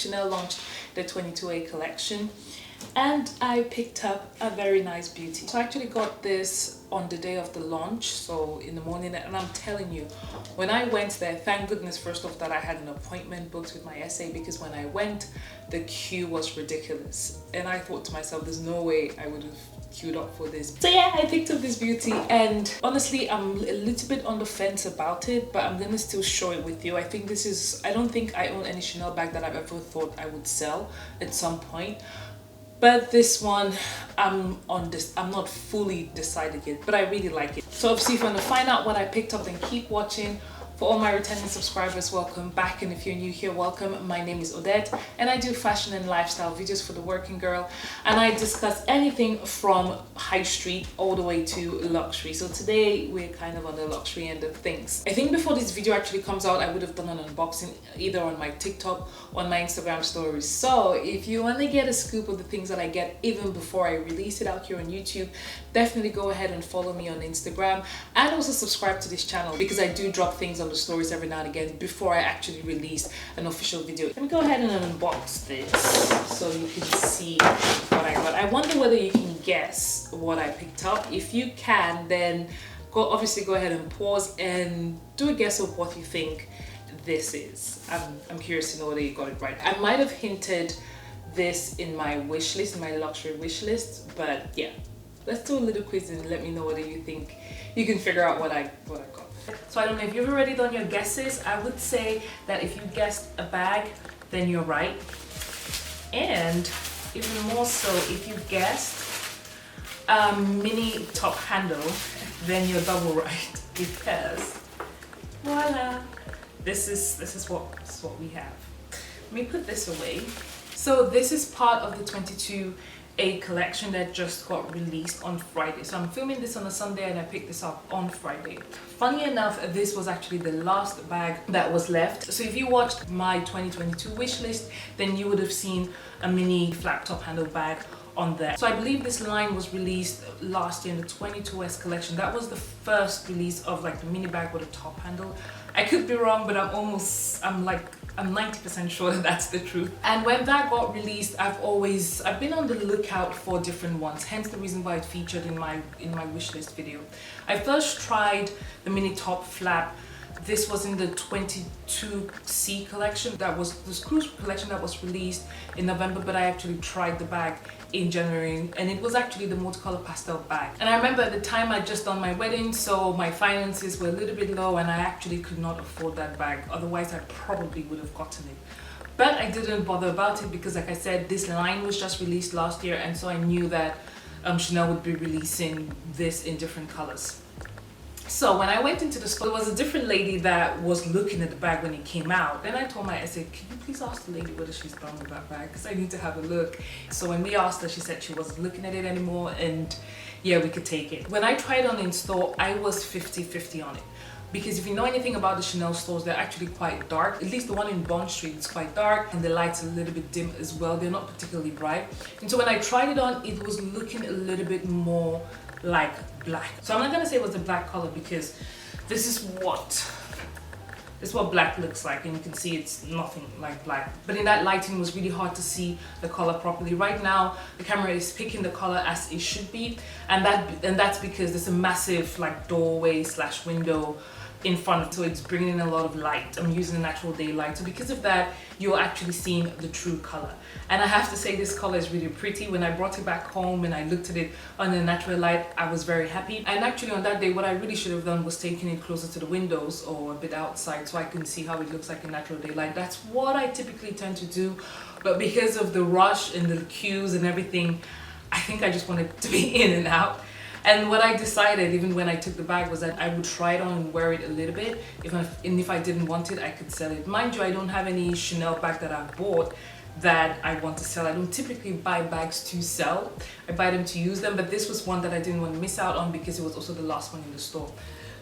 Chanel launched the 22A collection and I picked up a very nice beauty. So I actually got this on the day of the launch, so in the morning, and I'm telling you, when I went there, thank goodness first off that I had an appointment booked with my SA, because when I went, the queue was ridiculous and I thought to myself, there's no way I would have queued up for this. So yeah, I picked up this beauty and honestly I'm a little bit on the fence about it, but I'm gonna still show it with you. I think this is, I don't think I own any Chanel bag that I've ever thought I would sell at some point. But this one, I'm not fully decided yet, but I really like it. So obviously if you want to find out what I picked up, then keep watching. For all my returning subscribers, welcome back, and if you're new here, welcome. My name is Odette and I do fashion and lifestyle videos for the working girl, and I discuss anything from high street all the way to luxury. So today we're kind of on the luxury end of things. I think before this video actually comes out, I would have done an unboxing either on my TikTok or on my Instagram stories. So if you want to get a scoop of the things that I get even before I release it out here on YouTube, definitely go ahead and follow me on Instagram, and also subscribe to this channel because I do drop things on the stories every now and again before I actually release an official video. Let me go ahead and unbox this so you can see what I got. I wonder whether you can guess what I picked up. If you can, then obviously go ahead and pause and do a guess of what you think this is. I'm curious to know whether you got it right. I might have hinted this in my wish list, in my luxury wish list, but yeah, let's do a little quiz and let me know whether you think you can figure out what I got. So I don't know if you've already done your guesses. I would say that if you guessed a bag, then you're right. And even more so, if you guessed a mini top handle, then you're double right, because voila, this is what we have. Let me put this away. So this is part of the 22A collection that just got released on Friday. So I'm filming this on a Sunday and I picked this up on Friday. Funny enough, this was actually the last bag that was left. So if you watched my 2022 wish list, then you would have seen a mini flat top handle bag on there. So I believe this line was released last year in the 22S collection. That was the first release of like the mini bag with a top handle. I could be wrong, but I'm 90% sure that that's the truth. And when that got released, I've been on the lookout for different ones, hence the reason why it featured in my wish list video. I first tried the mini top flap. This was in the 22C collection. That was the cruise collection that was released in November, but I actually tried the bag in January, and it was actually the multicolor pastel bag. And I remember at the time I'd just done my wedding, so my finances were a little bit low and I actually could not afford that bag. Otherwise I probably would have gotten it. But I didn't bother about it because, like I said, this line was just released last year, and so I knew that Chanel would be releasing this in different colors. So when I went into the store, there was a different lady that was looking at the bag when it came out. Then I told my, I said, can you please ask the lady whether she's done with that bag, because I need to have a look. So when we asked her, she said she wasn't looking at it anymore, and yeah, we could take it. When I tried on in store, I was 50-50 on it. Because if you know anything about the Chanel stores, they're actually quite dark. At least the one in Bond Street is quite dark, and the lights are a little bit dim as well. They're not particularly bright. And so when I tried it on, it was looking a little bit more like black. So I'm not gonna say it was a black color, because this is what black looks like, and you can see it's nothing like black. But in that lighting, it was really hard to see the color properly. Right now, the camera is picking the color as it should be, and that's because there's a massive like doorway / window in front, so it's bringing in a lot of light. I'm using natural daylight, so because of that, you're actually seeing the true color. And I have to say, this color is really pretty. When I brought it back home and I looked at it under natural light, I was very happy. And actually on that day, what I really should have done was taken it closer to the windows or a bit outside so I can see how it looks like in natural daylight. That's what I typically tend to do, but because of the rush and the queues and everything, I think I just wanted to be in and out. And what I decided, even when I took the bag, was that I would try it on and wear it a little bit. If I didn't want it, I could sell it. Mind you, I don't have any Chanel bag that I've bought that I want to sell. I don't typically buy bags to sell. I buy them to use them, but this was one that I didn't want to miss out on because it was also the last one in the store.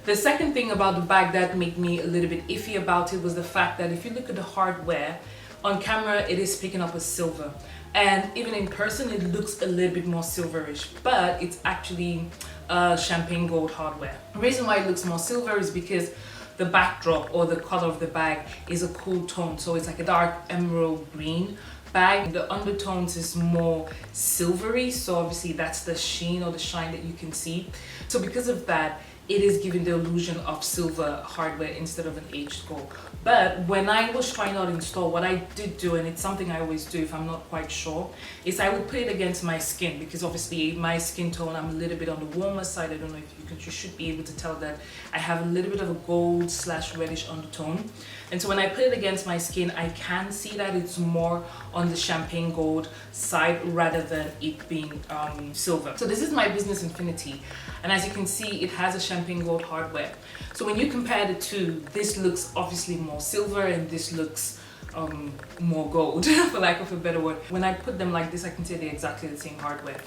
The second thing about the bag that made me a little bit iffy about it was the fact that if you look at the hardware, on camera it is picking up as silver. And even in person, it looks a little bit more silverish, but it's actually champagne gold hardware. The reason why it looks more silver is because the backdrop or the color of the bag is a cool tone. So it's like a dark emerald green bag. The undertones is more silvery, so obviously that's the sheen or the shine that you can see. So because of that, it is giving the illusion of silver hardware instead of an aged gold. But when I was trying out in store, what I did do, and it's something I always do if I'm not quite sure, is I would put it against my skin, because obviously my skin tone, I'm a little bit on the warmer side. I don't know if you should be able to tell that I have a little bit of a gold / reddish undertone. And so when I put it against my skin, I can see that it's more on the champagne gold side rather than it being silver. So this is my Business Infinity, and as you can see, it has a champagne gold hardware. So when you compare the two, this looks obviously more silver and this looks more gold, for lack of a better word. When I put them like this, I can say they're exactly the same hardware.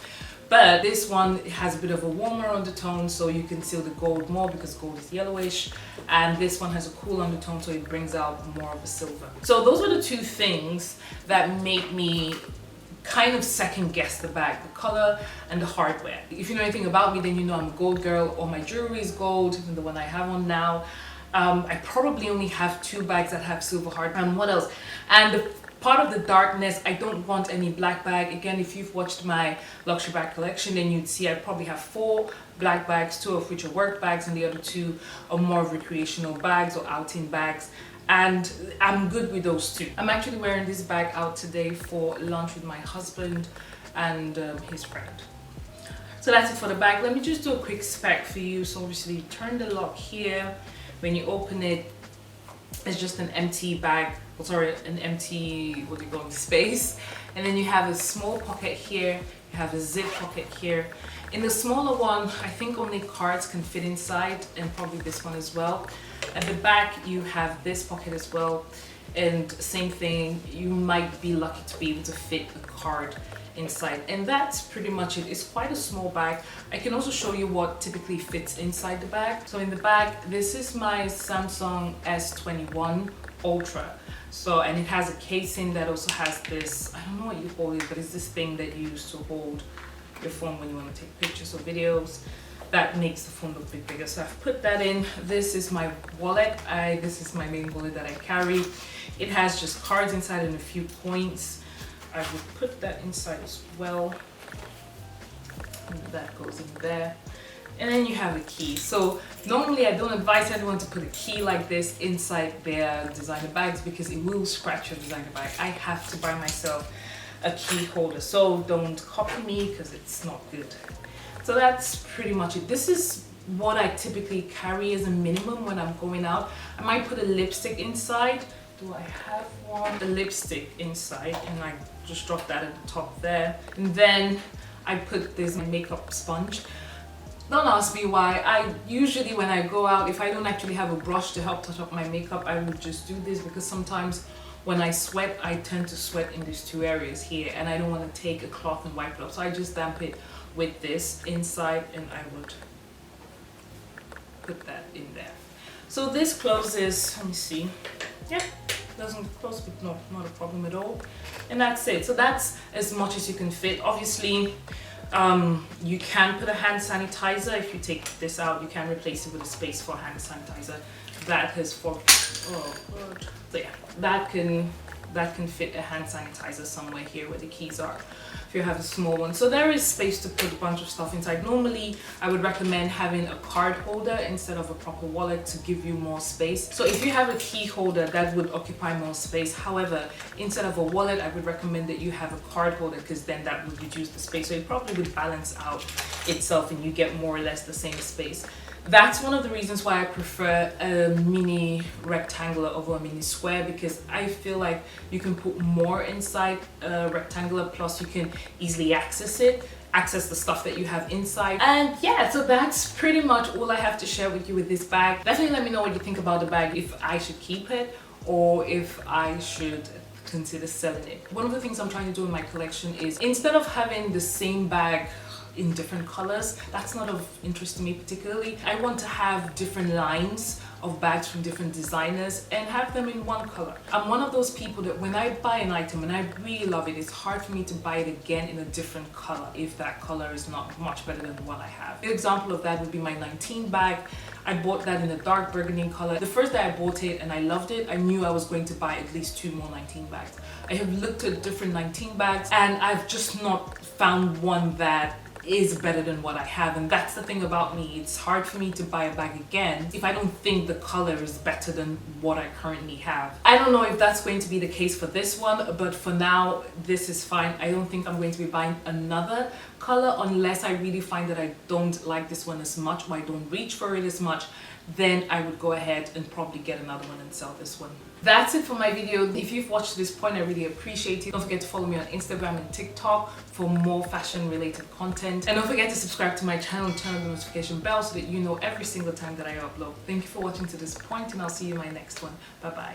But this one has a bit of a warmer undertone, so you can see the gold more because gold is yellowish. And this one has a cool undertone, so it brings out more of a silver. So those were the two things that made me kind of second guess the bag, the color and the hardware. If you know anything about me, then you know I'm a gold girl. All my jewelry is gold, even the one I have on now. I probably only have 2 bags that have silver hardware. And what else? And the part of the darkness, I don't want any black bag. Again, if you've watched my luxury bag collection, then you'd see I probably have 4 black bags, 2 of which are work bags and the other 2 are more recreational bags or outing bags. And I'm good with those 2. I'm actually wearing this bag out today for lunch with my husband and his friend. So that's it for the bag. Let me just do a quick spec for you. So obviously you turn the lock here. When you open it, it's just an empty bag, an empty, what do you call it, space. And then you have a small pocket here, you have a zip pocket here. In the smaller one, I think only cards can fit inside, and probably this one as well. At the back, you have this pocket as well. And same thing, you might be lucky to be able to fit a card inside. And that's pretty much it. It's quite a small bag. I can also show you what typically fits inside the bag. So in the bag, this is my Samsung S21 Ultra. So, and it has a casing that also has this, I don't know what you call it, but it's this thing that you use to hold your phone when you want to take pictures or videos. That makes the phone look a bit bigger. So I've put that in. This is my wallet. This is my main wallet that I carry. It has just cards inside and a few coins. I would put that inside as well. And that goes in there. And then you have a key. So normally I don't advise anyone to put a key like this inside their designer bags because it will scratch your designer bag. I have to buy myself a key holder. So don't copy me because it's not good. So that's pretty much it. This is what I typically carry as a minimum when I'm going out. I might put a lipstick inside. Do I have one? The lipstick inside, and I just drop that at the top there. And then I put this makeup sponge. Don't ask me why. I usually, when I go out, if I don't actually have a brush to help touch up my makeup, I would just do this because sometimes when I sweat, I tend to sweat in these 2 areas here, and I don't want to take a cloth and wipe it off. So I just damp it with this inside, and I would put that in there. So this closes, let me see. Yeah, doesn't close, but no, not a problem at all. And that's it. So that's as much as you can fit. Obviously, you can put a hand sanitizer. If you take this out, you can replace it with a space for hand sanitizer. That has for, oh God. So yeah, that can fit a hand sanitizer somewhere here where the keys are, if you have a small one. So there is space to put a bunch of stuff inside. Normally, I would recommend having a card holder instead of a proper wallet to give you more space. So if you have a key holder, that would occupy more space. However, instead of a wallet, I would recommend that you have a card holder because then that would reduce the space. So it probably would balance out itself and you get more or less the same space. That's one of the reasons why I prefer a mini rectangular over a mini square, because I feel like you can put more inside a rectangular, plus you can easily access the stuff that you have inside. And yeah, so that's pretty much all I have to share with you with this bag. Definitely let me know what you think about the bag, if I should keep it or if I should consider selling it. One of the things I'm trying to do in my collection is, instead of having the same bag in different colors, that's not of interest to me particularly. I want to have different lines of bags from different designers and have them in one color. I'm one of those people that when I buy an item and I really love it, it's hard for me to buy it again in a different color if that color is not much better than the one I have. An example of that would be my 19 bag. I bought that in a dark burgundy color. The first day I bought it and I loved it, I knew I was going to buy at least 2 more 19 bags. I have looked at different 19 bags and I've just not found one that is better than what I have, and that's the thing about me. It's hard for me to buy a bag again if I don't think the color is better than what I currently have. I don't know if that's going to be the case for this one, but for now this is fine. I don't think I'm going to be buying another color unless I really find that I don't like this one as much or I don't reach for it as much. Then I would go ahead and probably get another one and sell this one. That's it for my video. If you've watched to this point, I really appreciate it. Don't forget to follow me on Instagram and TikTok for more fashion related content. And don't forget to subscribe to my channel and turn on the notification bell so that you know every single time that I upload. Thank you for watching to this point, and I'll see you in my next one. Bye bye.